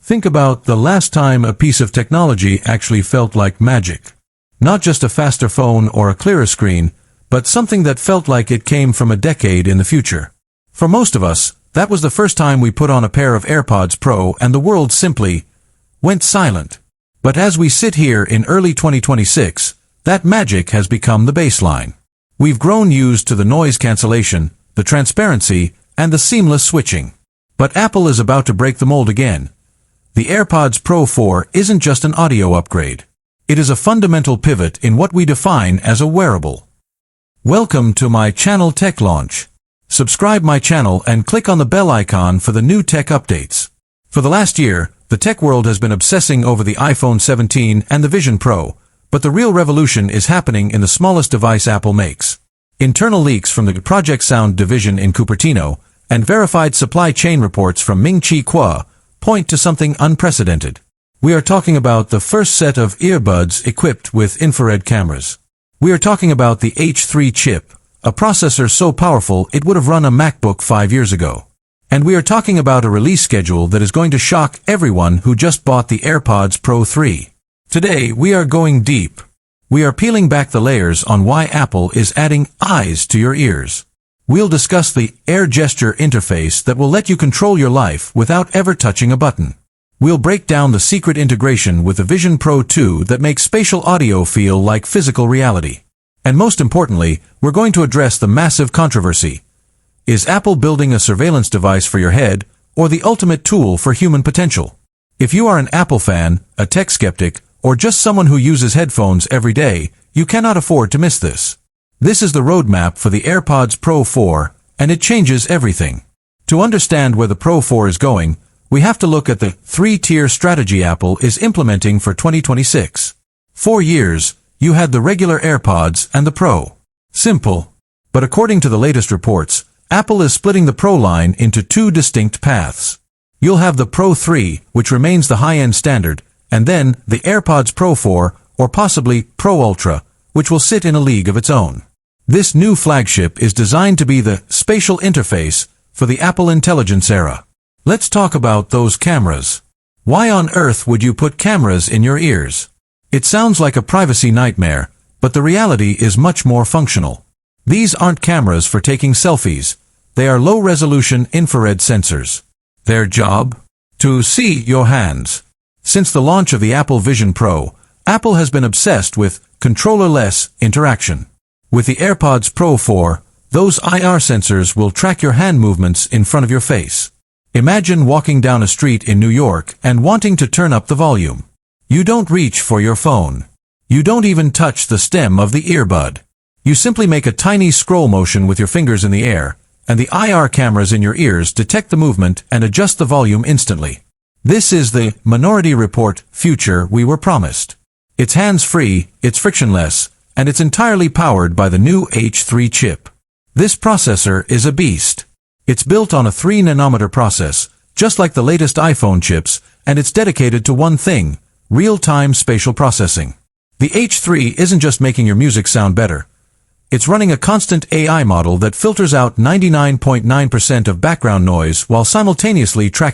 Think about the last time a piece of technology actually felt like magic. Not just a faster phone or a clearer screen, but something that felt like it came from a decade in the future. For most of us, that was the first time we put on a pair of AirPods Pro and the world simply went silent. But as we sit here in early 2026, that magic has become the baseline. We've grown used to the noise cancellation, the transparency, and the seamless switching. But Apple is about to break the mold again. The AirPods Pro 4 isn't just an audio upgrade. It is a fundamental pivot in what we define as a wearable. Welcome to my channel Tech Launch. Subscribe my channel and click on the bell icon for the new tech updates. For the last year, the tech world has been obsessing over the iPhone 17 and the Vision Pro, but the real revolution is happening in the smallest device Apple makes. Internal leaks from the Project Sound division in Cupertino and verified supply chain reports from Ming-Chi Kuo point to something unprecedented. We are talking about the first set of earbuds equipped with infrared cameras. We are talking about the H3 chip, a processor so powerful it would have run a MacBook 5 years ago. And we are talking about a release schedule that is going to shock everyone who just bought the AirPods Pro 3. Today, we are going deep. We are peeling back the layers on why Apple is adding eyes to your ears. We'll discuss the Air Gesture interface that will let you control your life without ever touching a button. We'll break down the secret integration with the Vision Pro 2 that makes spatial audio feel like physical reality. And most importantly, we're going to address the massive controversy. Is Apple building a surveillance device for your head, or the ultimate tool for human potential? If you are an Apple fan, a tech skeptic, or just someone who uses headphones every day, you cannot afford to miss this. This is the roadmap for the AirPods Pro 4, and it changes everything. To understand where the Pro 4 is going, we have to look at the three-tier strategy Apple is implementing for 2026. 4 years, you had the regular AirPods and the Pro. Simple. But according to the latest reports, Apple is splitting the Pro line into two distinct paths. You'll have the Pro 3, which remains the high-end standard, and then the AirPods Pro 4, or possibly Pro Ultra, which will sit in a league of its own. This new flagship is designed to be the spatial interface for the Apple Intelligence era. Let's talk about those cameras. Why on earth would you put cameras in your ears? It sounds like a privacy nightmare, but the reality is much more functional. These aren't cameras for taking selfies. They are low-resolution infrared sensors. Their job? To see your hands. Since the launch of the Apple Vision Pro, Apple has been obsessed with controller-less interaction. With the AirPods Pro 4, those IR sensors will track your hand movements in front of your face. Imagine walking down a street in New York and wanting to turn up the volume. You don't reach for your phone. You don't even touch the stem of the earbud. You simply make a tiny scroll motion with your fingers in the air, and the IR cameras in your ears detect the movement and adjust the volume instantly. This is the Minority Report future we were promised. It's hands-free, it's frictionless, and it's entirely powered by the new H3 chip. This processor is a beast. It's built on a 3-nanometer process, just like the latest iPhone chips, and it's dedicated to one thing: real-time spatial processing. The H3 isn't just making your music sound better. It's running a constant AI model that filters out 99.9% of background noise while simultaneously tracking